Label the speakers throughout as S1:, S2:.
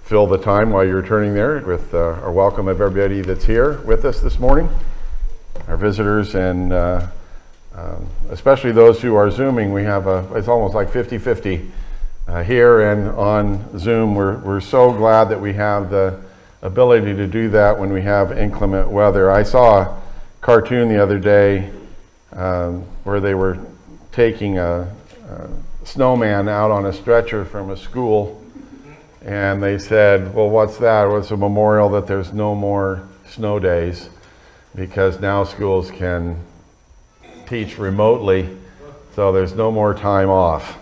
S1: fill the time while you're turning there with our welcome of everybody that's here with us this morning, our visitors, and especially those who are Zooming. We have it's almost like 50-50 here and on Zoom. We're so glad that we have the ability to do that when we have inclement weather. I saw a cartoon the other day where they were taking a snowman out on a stretcher from a school, and they said, well, what's that? Well, it's a memorial that there's no more snow days because now schools can teach remotely, so there's no more time off.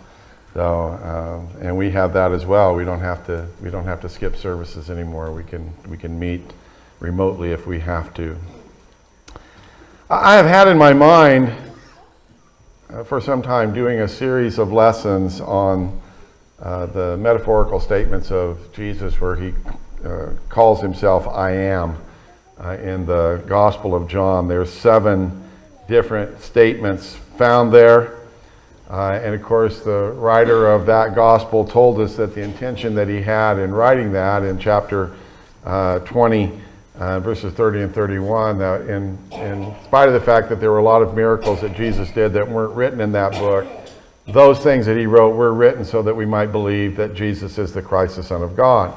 S1: So, and we have that as well. We don't have to skip services anymore. We can meet remotely if we have to. I have had in my mind for some time doing a series of lessons on the metaphorical statements of Jesus where he calls himself I am in the Gospel of John. There's 7 different statements found there. And of course, the writer of that Gospel told us that the intention that he had in writing that in chapter 20, verses 30 and 31, that in spite of the fact that there were a lot of miracles that Jesus did that weren't written in that book, those things that he wrote were written so that we might believe that Jesus is the Christ, the Son of God.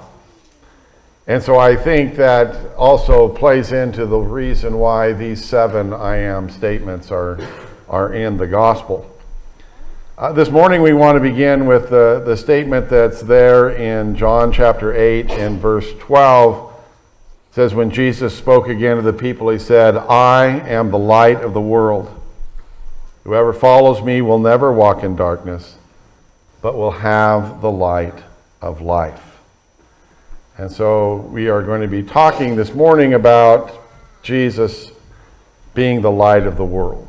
S1: And so I think that also plays into the reason why these 7 I am statements are in the gospel. This morning we want to begin with the statement that's there in John chapter 8 and verse 12. It says, when Jesus spoke again to the people, he said, I am the light of the world. Whoever follows me will never walk in darkness, but will have the light of life. And so we are going to be talking this morning about Jesus being the light of the world.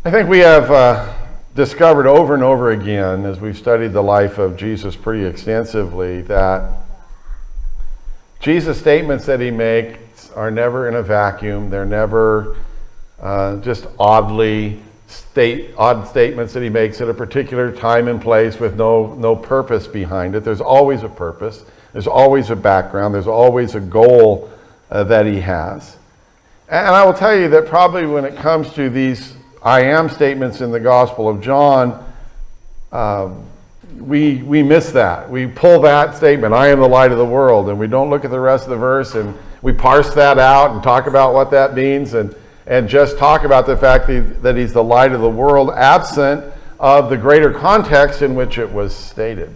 S1: I think we have discovered over and over again, as we've studied the life of Jesus pretty extensively, that Jesus' statements that he makes are never in a vacuum. They're never just odd statements that he makes at a particular time and place with no purpose behind it. There's always a purpose. There's always a background. There's always a goal that he has. And I will tell you that probably when it comes to these I am statements in the Gospel of John, we miss that. We pull that statement, I am the light of the world, and we don't look at the rest of the verse, and we parse that out and talk about what that means, and just talk about the fact that he's the light of the world, absent of the greater context in which it was stated.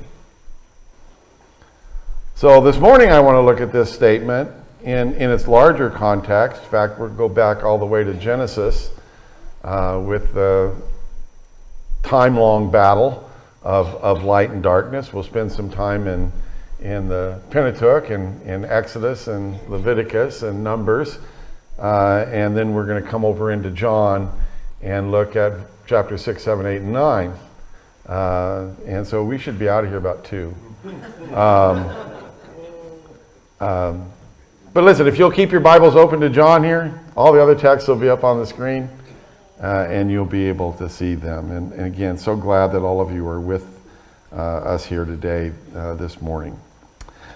S1: So this morning I want to look at this statement in its larger context. In fact, we'll go back all the way to Genesis with the time-long battle of light and darkness. We'll spend some time in the Pentateuch and in Exodus and Leviticus and Numbers. And then we're going to come over into John and look at chapter 6, 7, 8, and 9. And so we should be out of here about 2. But listen, if you'll keep your Bibles open to John here, all the other texts will be up on the screen, and you'll be able to see them. And again, so glad that all of you are with us here today, this morning.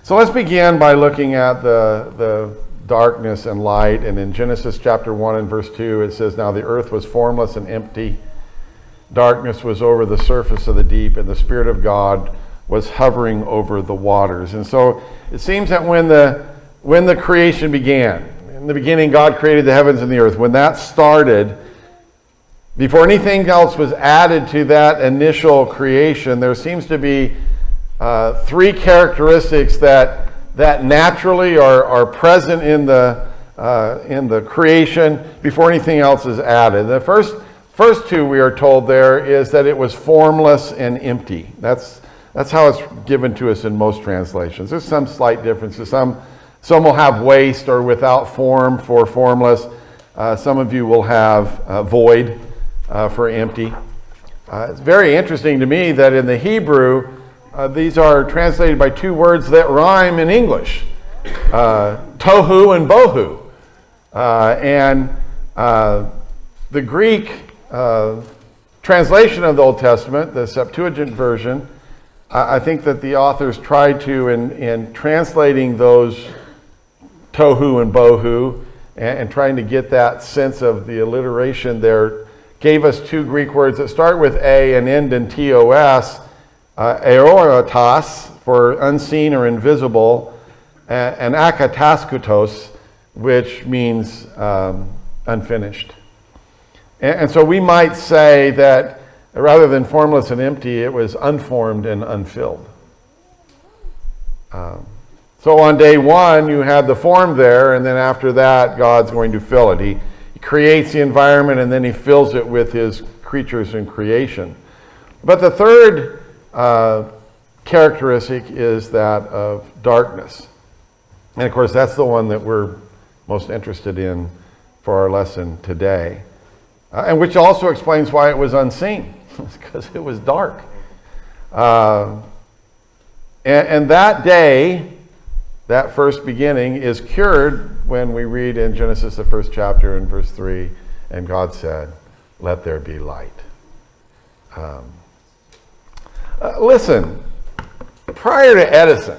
S1: So let's begin by looking at the darkness and light. And in Genesis chapter 1 and verse 2, it says, now the earth was formless and empty. Darkness was over the surface of the deep, and the Spirit of God was hovering over the waters. And so it seems that when the creation began, in the beginning God created the heavens and the earth. When that started, before anything else was added to that initial creation, there seems to be 3 characteristics that naturally are present in the creation before anything else is added. The first 2 we are told there is that it was formless and empty. That's how it's given to us in most translations. There's some slight differences. Some will have waste or without form for formless. Some of you will have void for empty. It's very interesting to me that in the Hebrew, these are translated by 2 words that rhyme in English, tohu and bohu. And the Greek translation of the Old Testament, the Septuagint version, I think that the authors tried to, in translating those tohu and bohu, and trying to get that sense of the alliteration there, gave us two Greek words that start with A and end in tos, aerotas, for unseen or invisible, and akataskutos, which means unfinished. And so we might say that rather than formless and empty, it was unformed and unfilled. So on day one, you had the form there, and then after that, God's going to fill it. He creates the environment, and then he fills it with his creatures and creation. But the third characteristic is that of darkness. And of course, that's the one that we're most interested in for our lesson today. And which also explains why it was unseen. It's because it was dark. And that day, that first beginning, is cured when we read in Genesis, the first chapter, in verse 3, and God said, "Let there be light." Listen, prior to Edison,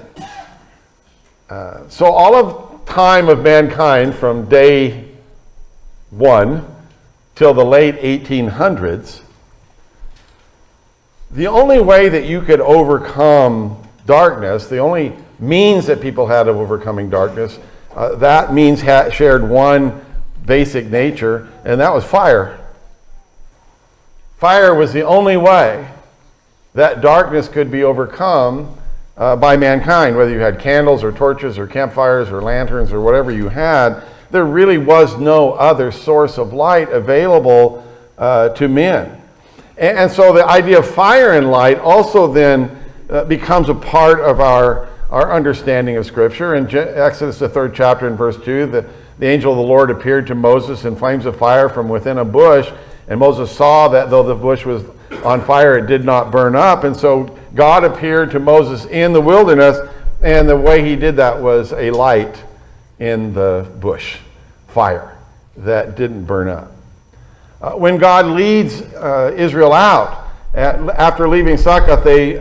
S1: so all of time of mankind from day one till the late 1800s, the only way that you could overcome darkness, the only means that people had of overcoming darkness, that means shared one basic nature, and that was fire. Fire was the only way that darkness could be overcome by mankind. Whether you had candles or torches or campfires or lanterns or whatever you had, there really was no other source of light available to men. And so the idea of fire and light also then becomes a part of our understanding of Scripture. In Exodus, the 3rd chapter, in verse 2, the angel of the Lord appeared to Moses in flames of fire from within a bush, and Moses saw that though the bush was on fire, it did not burn up. And so God appeared to Moses in the wilderness, and the way he did that was a light in the bush, fire, that didn't burn up. When God leads Israel out, after leaving Succoth, they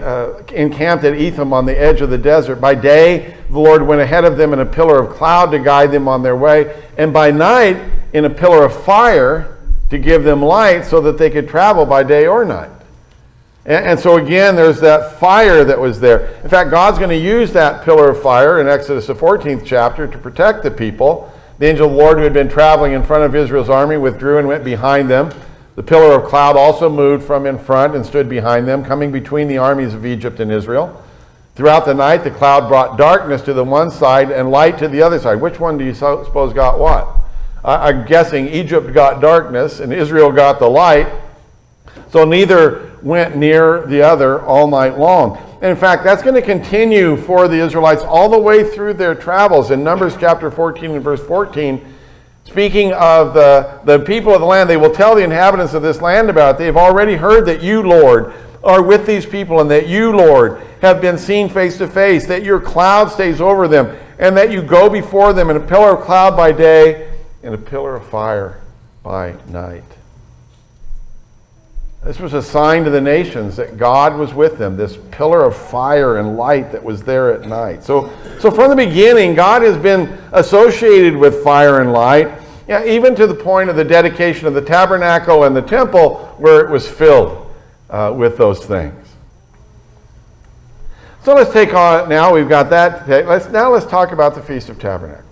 S1: encamped at Etham on the edge of the desert. By day, the Lord went ahead of them in a pillar of cloud to guide them on their way, and by night, in a pillar of fire to give them light so that they could travel by day or night. And so again, there's that fire that was there. In fact, God's going to use that pillar of fire in Exodus, the 14th chapter, to protect the people. The angel of the Lord, who had been traveling in front of Israel's army, withdrew and went behind them. The pillar of cloud also moved from in front and stood behind them, coming between the armies of Egypt and Israel. Throughout the night, the cloud brought darkness to the one side and light to the other side. Which one do you suppose got what? I'm guessing Egypt got darkness and Israel got the light. So neither went near the other all night long. And in fact, that's going to continue for the Israelites all the way through their travels. In Numbers chapter 14 and verse 14, speaking of the people of the land, they will tell the inhabitants of this land about it. They have already heard that you, Lord, are with these people, and that you, Lord, have been seen face to face, that your cloud stays over them, and that you go before them in a pillar of cloud by day and a pillar of fire by night. This was a sign to the nations that God was with them, this pillar of fire and light that was there at night. So from the beginning, God has been associated with fire and light, even to the point of the dedication of the tabernacle and the temple, where it was filled with those things. So let's take on, now we've got that. Let's talk about the Feast of Tabernacles.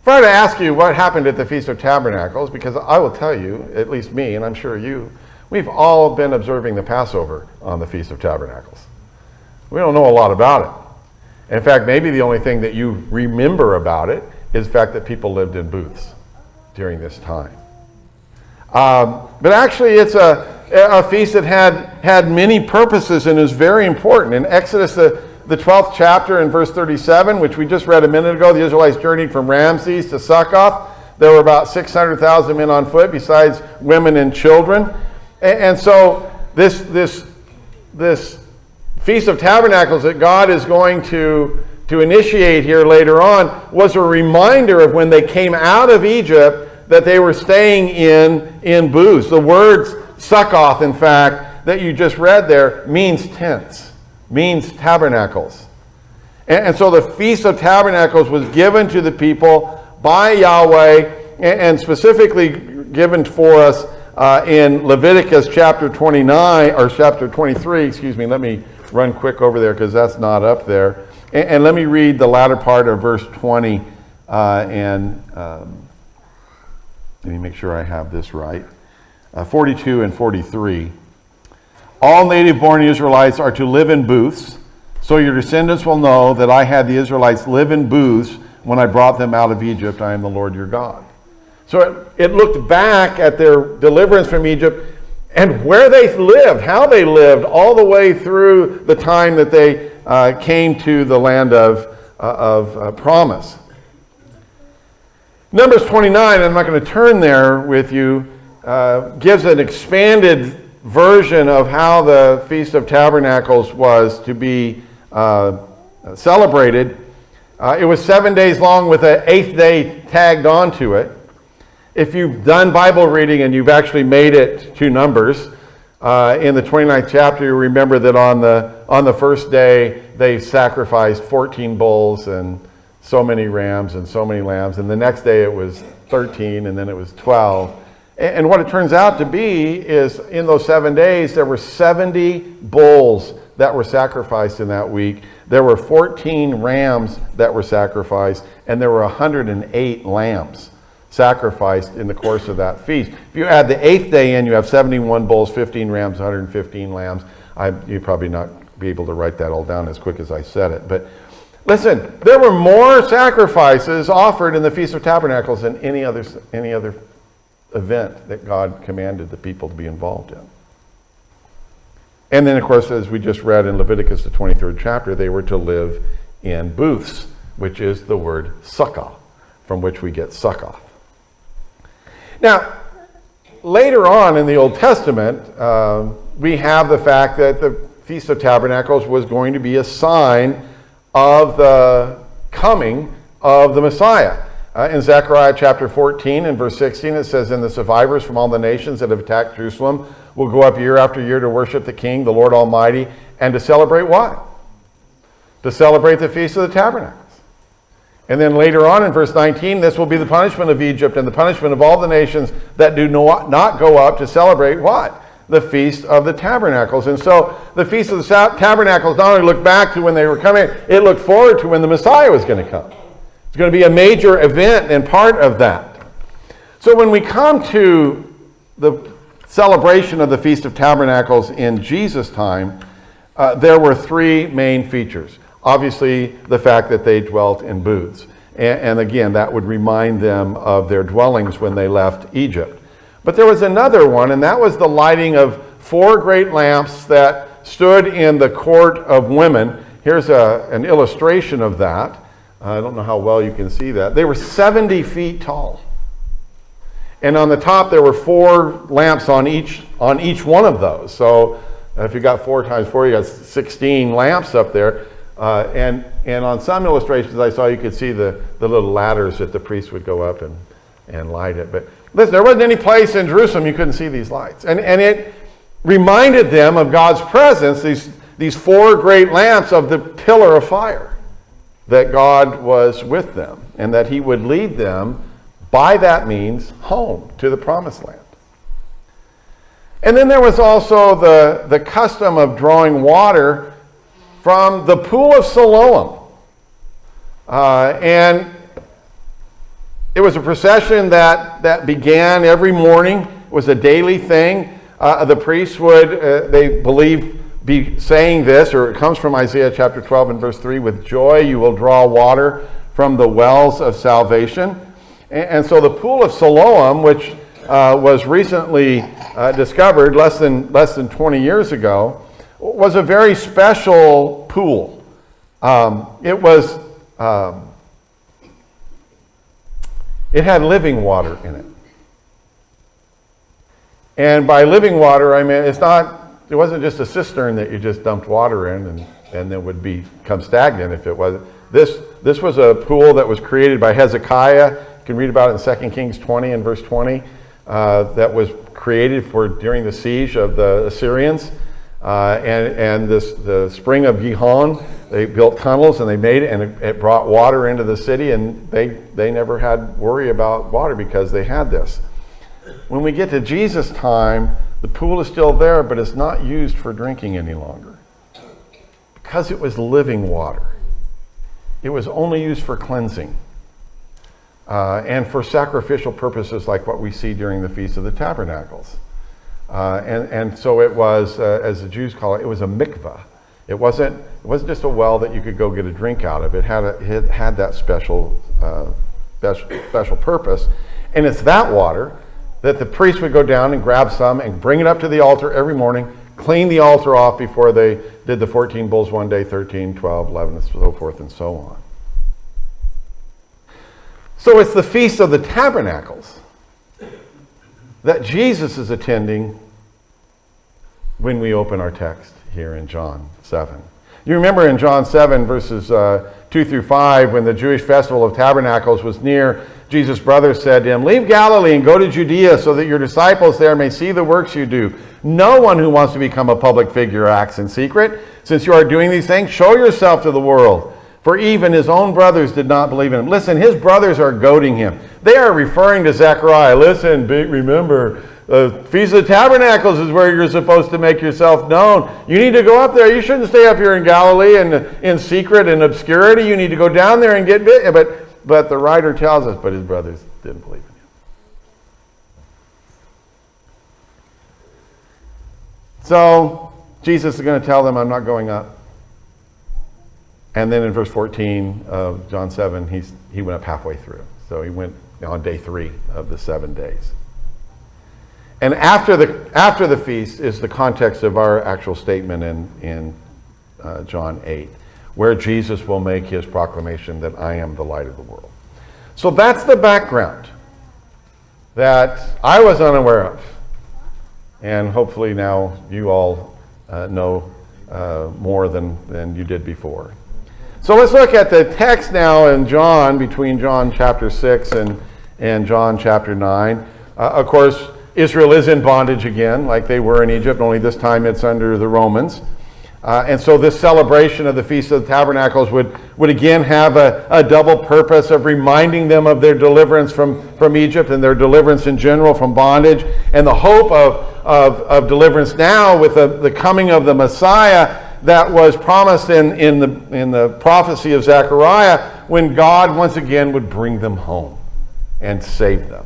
S1: If I were to ask you what happened at the Feast of Tabernacles, because I will tell you, at least me, and I'm sure you, we've all been observing the Passover on the Feast of Tabernacles. We don't know a lot about it. In fact, maybe the only thing that you remember about it is the fact that people lived in booths during this time. But actually, it's a feast that had many purposes and is very important. In Exodus, the 12th chapter in verse 37, which we just read a minute ago, the Israelites journeyed from Ramses to Succoth. There were about 600,000 men on foot, besides women and children. And so this Feast of Tabernacles that God is going to initiate here later on was a reminder of when they came out of Egypt that they were staying in booths. The words Succoth, in fact, that you just read there means tents, means tabernacles. And so the Feast of Tabernacles was given to the people by Yahweh, and specifically given for us in Leviticus chapter 29, or chapter 23, excuse me. Let me run quick over there because that's not up there. And let me read the latter part of verse 20, let me make sure I have this right. 42 and 43. All native-born Israelites are to live in booths, so your descendants will know that I had the Israelites live in booths when I brought them out of Egypt. I am the Lord your God. So it looked back at their deliverance from Egypt and where they lived, how they lived, all the way through the time that they came to the land of promise. Numbers 29, I'm not going to turn there with you, gives an expanded version of how the Feast of Tabernacles was to be celebrated. It was 7 days long with an 8th day tagged onto it. If you've done Bible reading and you've actually made it to Numbers, in the 29th chapter, you remember that on the first day they sacrificed 14 bulls and so many rams and so many lambs, and the next day it was 13, and then it was 12. And what it turns out to be is in those 7 days there were 70 bulls that were sacrificed in that week. There were 14 rams that were sacrificed, and there were 108 lambs sacrificed in the course of that feast. If you add the 8th day in, you have 71 bulls, 15 rams, 115 lambs. You'd probably not be able to write that all down as quick as I said it. But listen, there were more sacrifices offered in the Feast of Tabernacles than any other event that God commanded the people to be involved in. And then, of course, as we just read in Leviticus, the 23rd chapter, they were to live in booths, which is the word sukkah, from which we get Sukkoth. Now, later on in the Old Testament, we have the fact that the Feast of Tabernacles was going to be a sign of the coming of the Messiah. In Zechariah chapter 14 and verse 16, it says, "And the survivors from all the nations that have attacked Jerusalem will go up year after year to worship the King, the Lord Almighty, and to celebrate what? To celebrate the Feast of the Tabernacles." And then later on in verse 19, "This will be the punishment of Egypt and the punishment of all the nations that do not go up to celebrate" what? The Feast of the Tabernacles. And so the Feast of the Tabernacles not only looked back to when they were coming, it looked forward to when the Messiah was going to come. It's going to be a major event and part of that. So when we come to the celebration of the Feast of Tabernacles in Jesus' time, there were three main features. Obviously, the fact that they dwelt in booths. And again, that would remind them of their dwellings when they left Egypt. But there was another one, and that was the lighting of 4 great lamps that stood in the court of women. Here's an illustration of that. I don't know how well you can see that. They were 70 feet tall. And on the top there were 4 lamps on each one of those. So if you got 4 times 4, you got 16 lamps up there. And on some illustrations I saw, you could see the little ladders that the priests would go up and light it. But listen, there wasn't any place in Jerusalem you couldn't see these lights. And it reminded them of God's presence, these 4 great lamps of the pillar of fire, that God was with them and that he would lead them by that means home to the promised land. And then there was also the custom of drawing water from the pool of Siloam. And it was a procession that began every morning. It was a daily thing. The priests would, they believe, be saying this, or it comes from Isaiah chapter 12 and verse 3, "With joy you will draw water from the wells of salvation." And so the pool of Siloam, which was recently discovered less than 20 years ago, was a very special pool. It had living water in it. And by living water, I mean, it wasn't just a cistern that you just dumped water in and then would become stagnant if it was. This was a pool that was created by Hezekiah. You can read about it in 2 Kings 20 and verse 20. that was created for during the siege of the Assyrians. The spring of Gihon, they built tunnels and they made it, and it brought water into the city, and they never had worry about water because they had this. When we get to Jesus' time, the pool is still there, but it's not used for drinking any longer because it was living water. It was only used for cleansing and for sacrificial purposes like what we see during the Feast of the Tabernacles. And so it was, as the Jews call it, it was a mikvah. It wasn't just a well that you could go get a drink out of. It had that special purpose. And it's that water that the priest would go down and grab some and bring it up to the altar every morning, clean the altar off before they did the 14 bulls one day, 13, 12, 11, and so forth and so on. So it's the Feast of the Tabernacles that Jesus is attending when we open our text here in John 7. You remember in John 7, verses 2 through 5, when the Jewish festival of tabernacles was near, Jesus' brothers said to him, "Leave Galilee and go to Judea so that your disciples there may see the works you do. No one who wants to become a public figure acts in secret. Since you are doing these things, show yourself to the world." For even his own brothers did not believe in him. Listen, his brothers are goading him. They are referring to Zechariah. Listen, remember, Feast of the Tabernacles is where you're supposed to make yourself known. You need to go up there. You shouldn't stay up here in Galilee and in secret and obscurity. You need to go down there and get bit. But the writer tells us, but his brothers didn't believe in him. So Jesus is going to tell them, I'm not going up. And then in verse 14 of John 7, he went up halfway through. So he went on day 3 of the 7 days. And after the feast is the context of our actual statement in John 8, where Jesus will make his proclamation that I am the light of the world. So that's the background that I was unaware of. And hopefully now you all know more than you did before. So let's look at the text now in John, between John chapter 6 and John chapter 9. Of course, Israel is in bondage again, like they were in Egypt, only this time it's under the Romans. And so this celebration of the Feast of the Tabernacles would again have a double purpose of reminding them of their deliverance from Egypt and their deliverance in general from bondage, and the hope of deliverance now with the coming of the Messiah that was promised in the prophecy of Zechariah, when God once again would bring them home and save them.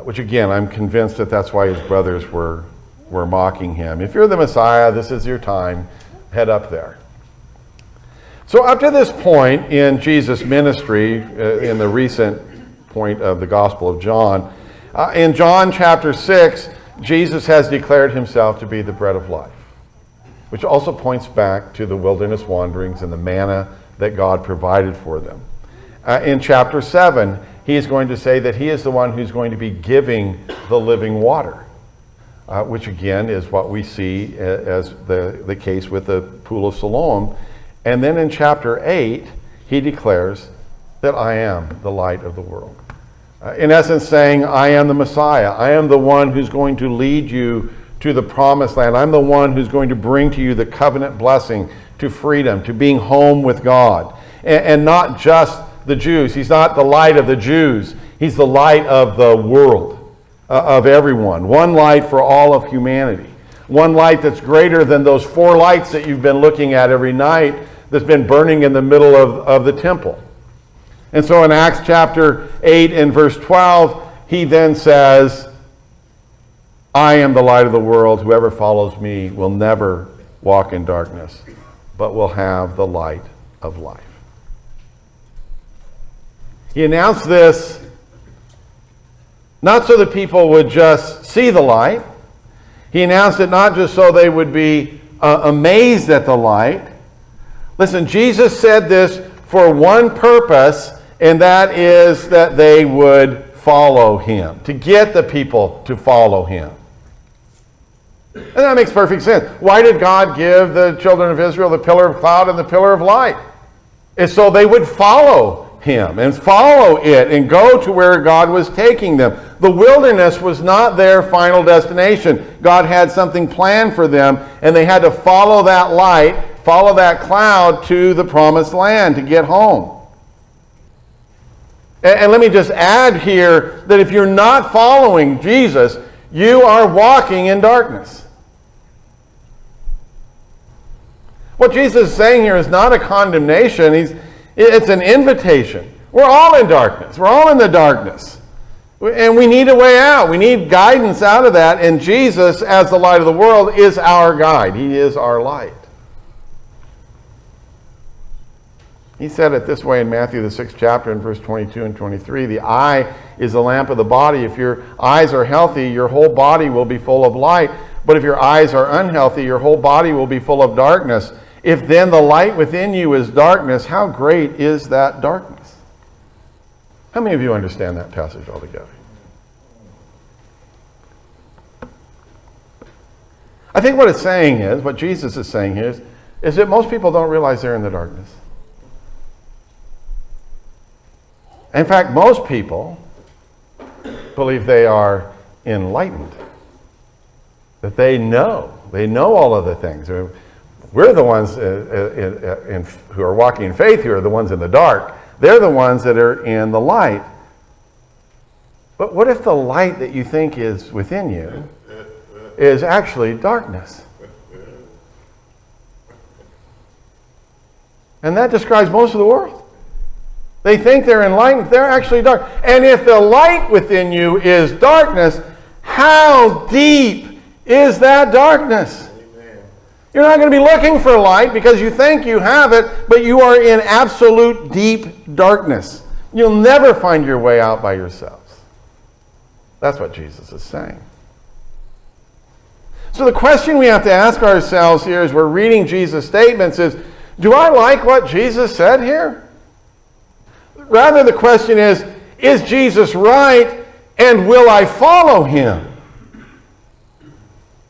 S1: Which again, I'm convinced that that's why his brothers were mocking him. If you're the Messiah, this is your time. Head up there. So up to this point in Jesus' ministry, in the recent point of the Gospel of John, in John chapter 6, Jesus has declared himself to be the bread of life, which also points back to the wilderness wanderings and the manna that God provided for them. In chapter 7, he is going to say that he is the one who's going to be giving the living water, which again is what we see as the case with the pool of Siloam. And then in chapter 8, he declares that I am the light of the world. In essence saying, I am the Messiah. I am the one who's going to lead you to the promised land. I'm the one who's going to bring to you the covenant blessing, to freedom, to being home with God. And not just the Jews. He's not the light of the Jews. He's the light of the world, of everyone. One light for all of humanity. One light that's greater than those 4 lights that you've been looking at every night that's been burning in the middle of the temple. And so in Acts chapter 8 and verse 12, he then says, I am the light of the world. Whoever follows me will never walk in darkness, but will have the light of life. He announced this not so that people would just see the light. He announced it not just so they would be amazed at the light. Listen, Jesus said this for one purpose, and that is that they would follow him, to get the people to follow him. And that makes perfect sense. Why did God give the children of Israel the pillar of cloud and the pillar of light? It's so they would follow him and follow it and go to where God was taking them. The wilderness was not their final destination. God had something planned for them, and they had to follow that light, follow that cloud to the promised land to get home. And let me just add here that if you're not following Jesus, you are walking in darkness. What Jesus is saying here is not a condemnation. It's an invitation. We're all in darkness. We're all in the darkness. And we need a way out. We need guidance out of that. And Jesus, as the light of the world, is our guide. He is our light. He said it this way in Matthew, the 6th chapter, in verse 22 and 23. The eye is the lamp of the body. If your eyes are healthy, your whole body will be full of light. But if your eyes are unhealthy, your whole body will be full of darkness. If then the light within you is darkness, how great is that darkness? How many of you understand that passage altogether? I think what it's saying is, what Jesus is saying here is that most people don't realize they're in the darkness. In fact, most people believe they are enlightened, that they know all of the things. We're the ones who are walking in faith who are the ones in the dark. They're the ones that are in the light. But what if the light that you think is within you is actually darkness? And that describes most of the world. They think they're enlightened, they're actually dark. And if the light within you is darkness, how deep is that darkness? Amen. You're not going to be looking for light because you think you have it, but you are in absolute deep darkness. You'll never find your way out by yourselves. That's what Jesus is saying. So the question we have to ask ourselves here as we're reading Jesus' statements is, do I like what Jesus said here? Rather, the question is Jesus right, and will I follow him?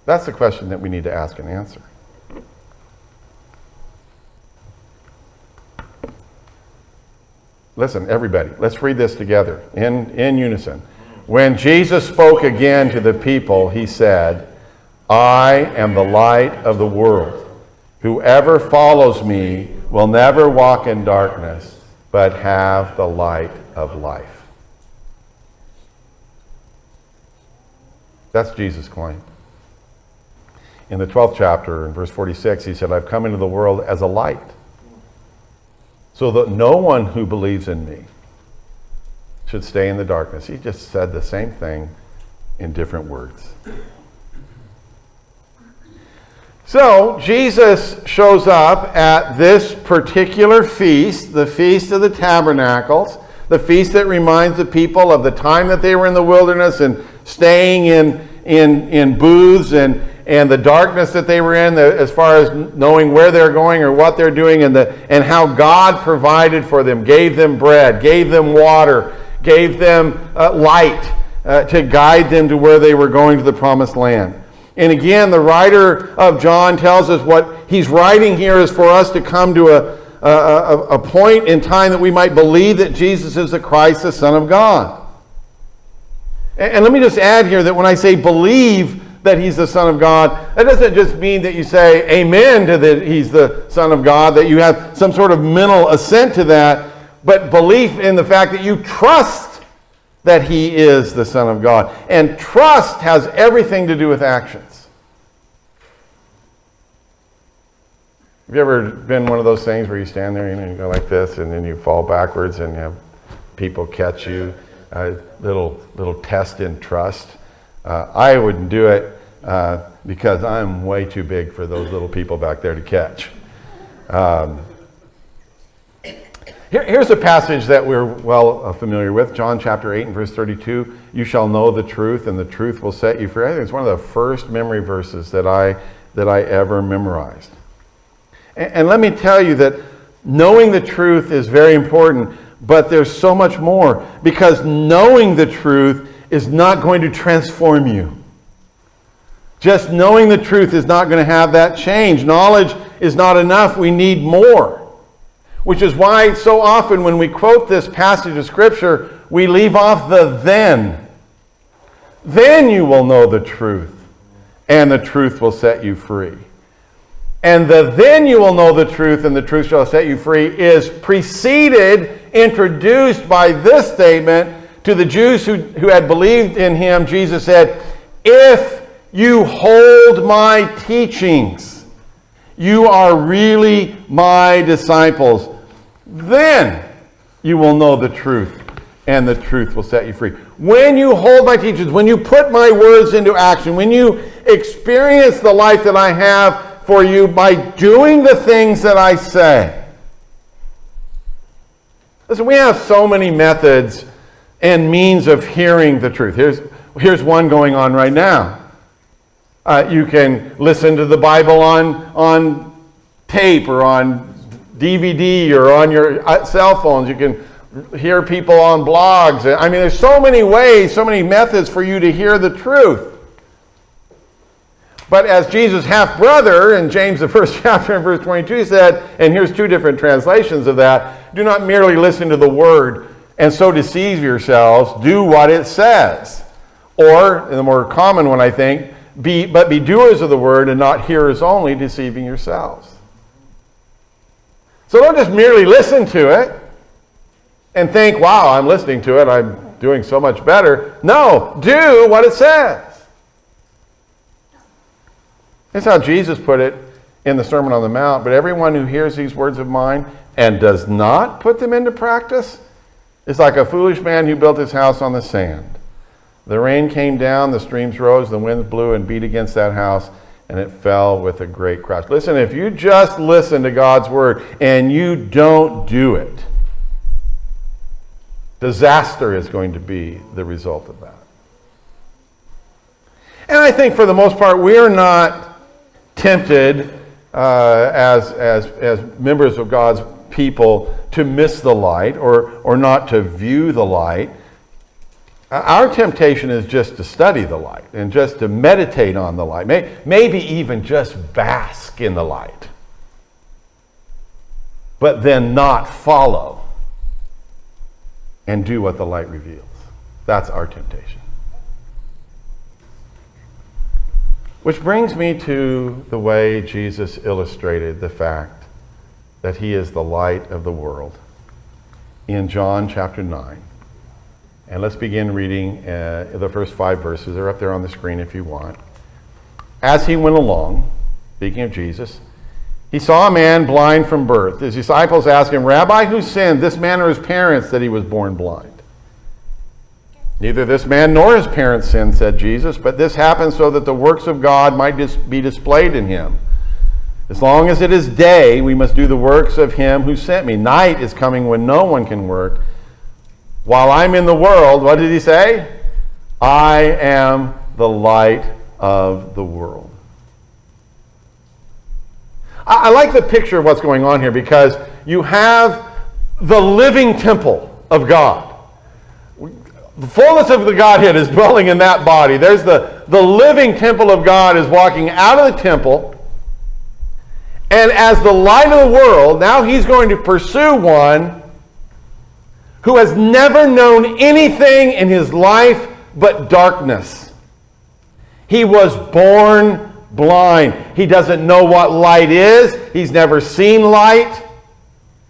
S1: That's the question that we need to ask and answer. Listen, everybody, let's read this together in unison. When Jesus spoke again to the people, he said, I am the light of the world. Whoever follows me will never walk in darkness, but have the light of life. That's Jesus' claim. In the 12th chapter, in verse 46, he said, I've come into the world as a light, so that no one who believes in me should stay in the darkness. He just said the same thing in different words. So, Jesus shows up at this particular feast, the Feast of the Tabernacles, the feast that reminds the people of the time that they were in the wilderness and staying in booths and the darkness that they were in, as far as knowing where they're going or what they're doing, and how God provided for them, gave them bread, gave them water, gave them light to guide them to where they were going to the promised land. And again, the writer of John tells us what he's writing here is for us to come to a point in time that we might believe that Jesus is the Christ, the Son of God. And let me just add here that when I say believe that he's the Son of God, that doesn't just mean that you say amen to that he's the Son of God, that you have some sort of mental assent to that, but belief in the fact that you trust that he is the Son of God. And trust has everything to do with actions. Have you ever been one of those things where you stand there and you go like this and then you fall backwards and you have people catch you? Little test in trust. I wouldn't do it because I'm way too big for those little people back there to catch. Here's a passage that we're well familiar with, John chapter 8 and verse 32. You shall know the truth, and the truth will set you free. I think it's one of the first memory verses that I ever memorized. And let me tell you that knowing the truth is very important, but there's so much more, because knowing the truth is not going to transform you. Just knowing the truth is not going to have that change. Knowledge is not enough. We need more. Which is why so often when we quote this passage of Scripture, we leave off the then. Then you will know the truth, and the truth will set you free. And the then you will know the truth, and the truth shall set you free is preceded, introduced by this statement to the Jews who had believed in him. Jesus said, if you hold my teachings, you are really my disciples. Then you will know the truth, and the truth will set you free. When you hold my teachings, when you put my words into action, when you experience the life that I have for you by doing the things that I say. Listen, we have so many methods and means of hearing the truth. Here's one going on right now. You can listen to the Bible on tape or on DVD or on your cell phones. You can hear people on blogs. I mean, there's so many ways, so many methods for you to hear the truth. But as Jesus' half-brother in James, the first chapter and verse 22 said, and here's two different translations of that, do not merely listen to the word and so deceive yourselves, do what it says. Or, the more common one I think, be doers of the word and not hearers only, deceiving yourselves. So don't just merely listen to it and think, wow, I'm listening to it, I'm doing so much better. No, do what it says. That's how Jesus put it in the Sermon on the Mount. But everyone who hears these words of mine and does not put them into practice is like a foolish man who built his house on the sand. The rain came down, the streams rose, the winds blew and beat against that house, and it fell with a great crash. Listen, if you just listen to God's word and you don't do it, disaster is going to be the result of that. And I think for the most part, we're not tempted as members of God's people to miss the light or not to view the light. Our temptation is just to study the light and just to meditate on the light. Maybe even just bask in the light. But then not follow and do what the light reveals. That's our temptation. Which brings me to the way Jesus illustrated the fact that he is the light of the world in John chapter 9. And let's begin reading the first 5 verses. They're up there on the screen if you want. As he went along, speaking of Jesus, he saw a man blind from birth. His disciples asked him, Rabbi, who sinned, this man or his parents, that he was born blind? Neither this man nor his parents sinned, said Jesus, but this happened so that the works of God might be displayed in him. As long as it is day, we must do the works of him who sent me. Night is coming when no one can work. While I'm in the world, what did he say? I am the light of the world. I like the picture of what's going on here because you have the living temple of God. The fullness of the Godhead is dwelling in that body. There's the living temple of God is walking out of the temple. And as the light of the world, now he's going to pursue one who has never known anything in his life but darkness. He was born blind. He doesn't know what light is. He's never seen light.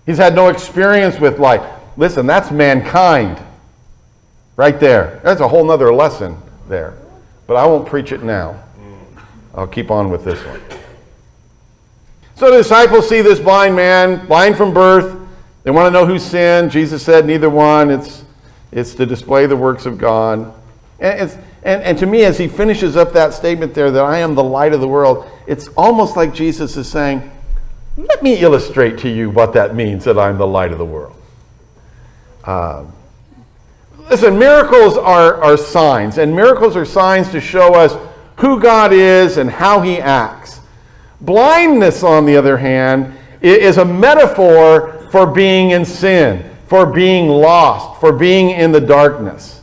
S1: He's had no experience with light. Listen, that's mankind. Right there. That's a whole nother lesson there. But I won't preach it now. I'll keep on with this one. So the disciples see this blind man, blind from birth. They want to know who sinned. Jesus said, neither one. It's to display the works of God. And to me, as he finishes up that statement there, that I am the light of the world, it's almost like Jesus is saying, let me illustrate to you what that means, that I'm the light of the world. Listen, miracles are signs, and miracles are signs to show us who God is and how he acts. Blindness, on the other hand, is a metaphor for being in sin, for being lost, for being in the darkness.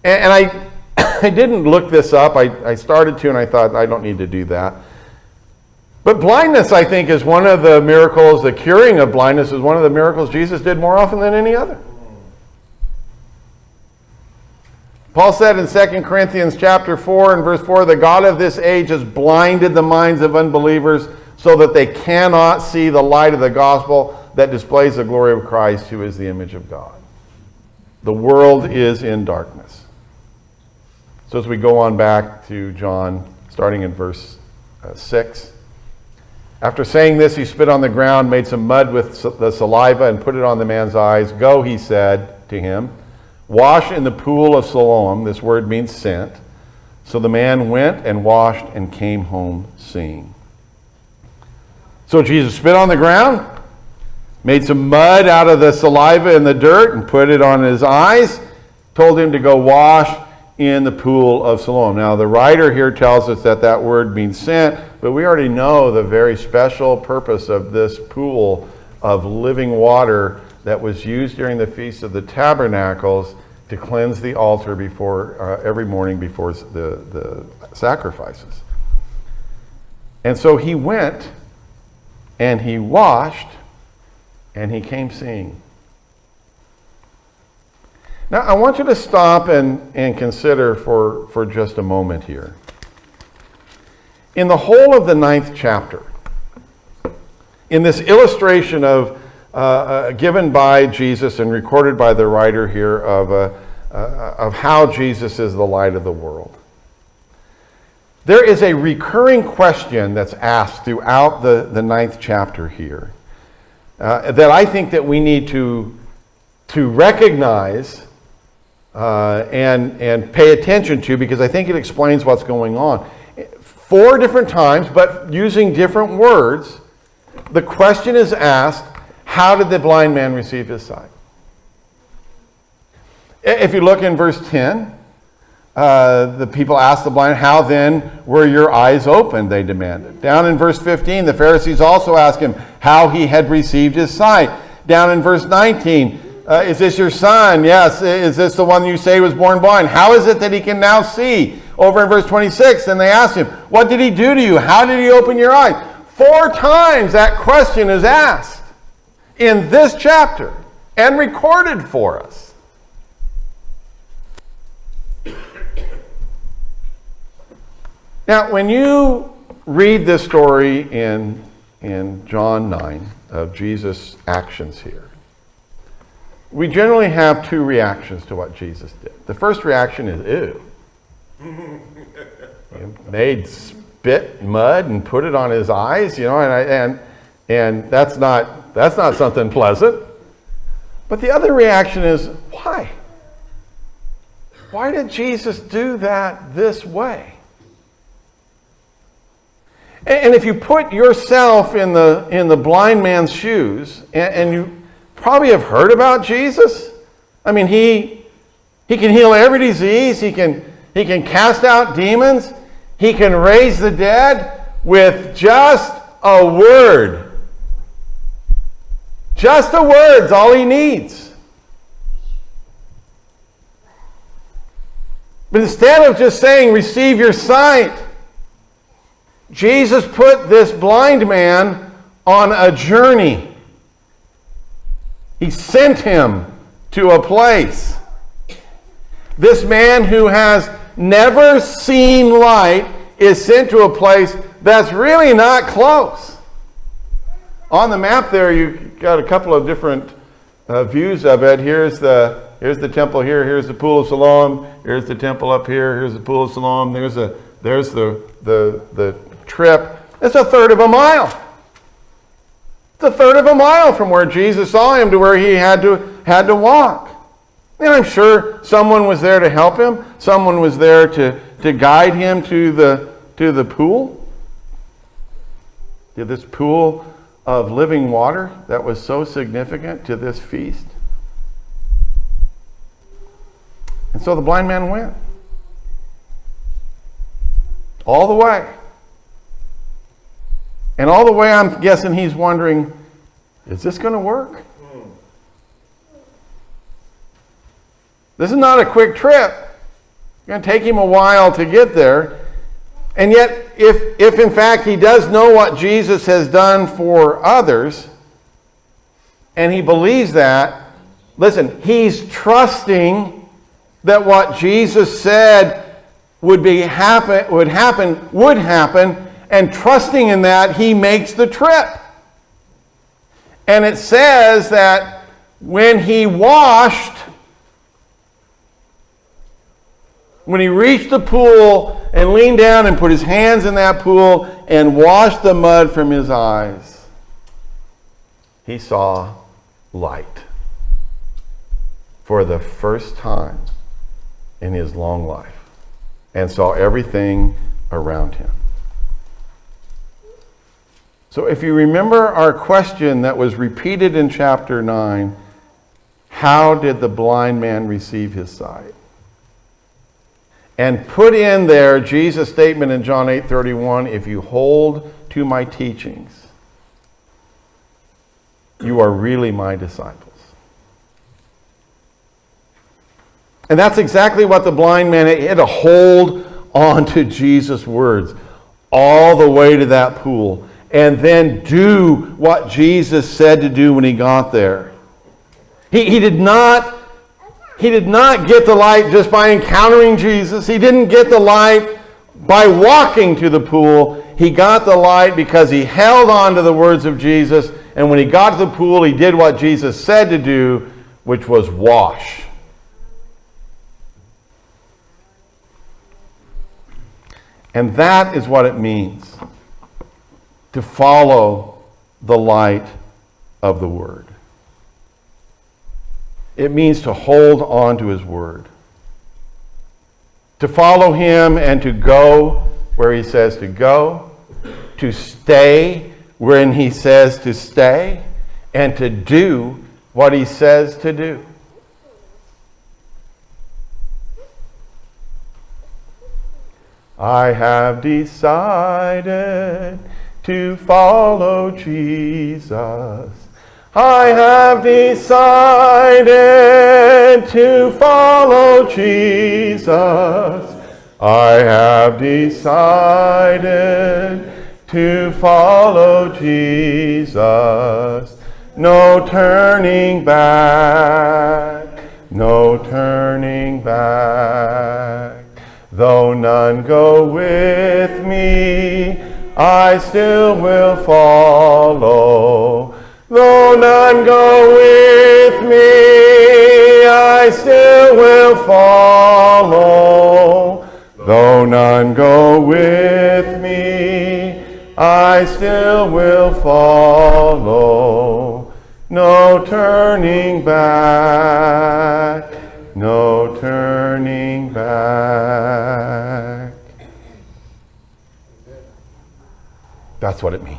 S1: And I didn't look this up. I started to, and I thought, I don't need to do that. But blindness, I think, is one of the miracles, the curing of blindness is one of the miracles Jesus did more often than any other. Paul said in 2 Corinthians chapter 4 and verse 4, the God of this age has blinded the minds of unbelievers so that they cannot see the light of the gospel that displays the glory of Christ, who is the image of God. The world is in darkness. So as we go on back to John, starting in verse 6. After saying this, he spit on the ground, made some mud with the saliva, and put it on the man's eyes. Go, he said to him, wash in the pool of Siloam. This word means sent. So the man went and washed and came home seeing. So Jesus spit on the ground, made some mud out of the saliva and the dirt, and put it on his eyes, told him to go wash in the pool of Siloam. Now, the writer here tells us that that word means sent, but we already know the very special purpose of this pool of living water that was used during the Feast of the Tabernacles to cleanse the altar before every morning before the sacrifices. And so he went and he washed and he came seeing. Now, I want you to stop and consider for just a moment here. In the whole of the 9th chapter, in this illustration of given by Jesus and recorded by the writer here of how Jesus is the light of the world, there is a recurring question that's asked throughout the 9th chapter here that I think that we need to recognize and pay attention to, because I think it explains what's going on. 4 different times, but using different words, the question is asked, how did the blind man receive his sight? If you look in verse 10, the people asked the blind, how then were your eyes opened, they demanded. Down in verse 15, the Pharisees also asked him how he had received his sight. Down in verse 19, is this your son? Yes. Is this the one you say was born blind? How is it that he can now see? Over in verse 26, and they asked him, what did he do to you? How did he open your eyes? 4 times that question is asked in this chapter and recorded for us. Now, when you read this story in John 9 of Jesus' actions here, we generally have 2 reactions to what Jesus did. The first reaction is, ew. He made spit mud and put it on his eyes, and that's not something pleasant. But the other reaction is, why? Why did Jesus do that this way? And if you put yourself in the blind man's shoes, and you probably have heard about Jesus. I mean, he can heal every disease. He can cast out demons. He can raise the dead with just a word. Just a word's all he needs. But instead of just saying, receive your sight, Jesus put this blind man on a journey. He sent him to a place. This man who has never seen light is sent to a place that's really not close. On the map there, you've got a couple of different views of it. Here's the temple here. Here's the pool of Siloam. Here's the temple up here. Here's the pool of Siloam. There's the trip. It's a third of a mile. It's a third of a mile from where Jesus saw him to where he had to walk. And I'm sure someone was there to help him. Someone was there to guide him to the pool. To this pool of living water that was so significant to this feast. And so the blind man went. All the way. And all the way I'm guessing he's wondering, is this going to work? This is not a quick trip. It's going to take him a while to get there. And yet, if in fact he does know what Jesus has done for others, and he believes that, listen, he's trusting that what Jesus said would happen, and trusting in that, he makes the trip. And it says that when he reached the pool and leaned down and put his hands in that pool and washed the mud from his eyes, he saw light for the first time in his long life and saw everything around him. So if you remember our question that was repeated in chapter 9, how did the blind man receive his sight? And put in there Jesus' statement in John 8:31, if you hold to my teachings, you are really my disciples. And that's exactly what the blind man had. He had to hold on to Jesus' words all the way to that pool, and then do what Jesus said to do when he got there. He did not get the light just by encountering Jesus. He didn't get the light by walking to the pool. He got the light because he held on to the words of Jesus, and when he got to the pool, he did what Jesus said to do, which was wash. And that is what it means to follow the light of the Word. It means to hold on to his word. To follow him and to go where he says to go. To stay when he says to stay. And to do what he says to do. I have decided to follow Jesus. I have decided to follow Jesus. I have decided to follow Jesus. No turning back, no turning back. Though none go with me, I still will follow. Though none go with me, I still will follow. Though none go with me, I still will follow. No turning back, no turning back. That's what it means.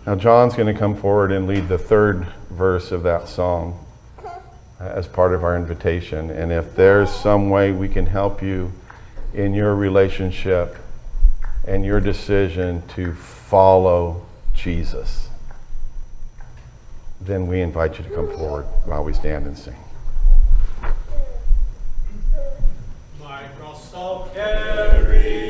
S1: Now John's going to come forward and lead the third verse of that song as part of our invitation. And if there's some way we can help you in your relationship and your decision to follow Jesus, then we invite you to come forward while we stand and sing.
S2: My cross I'll carry.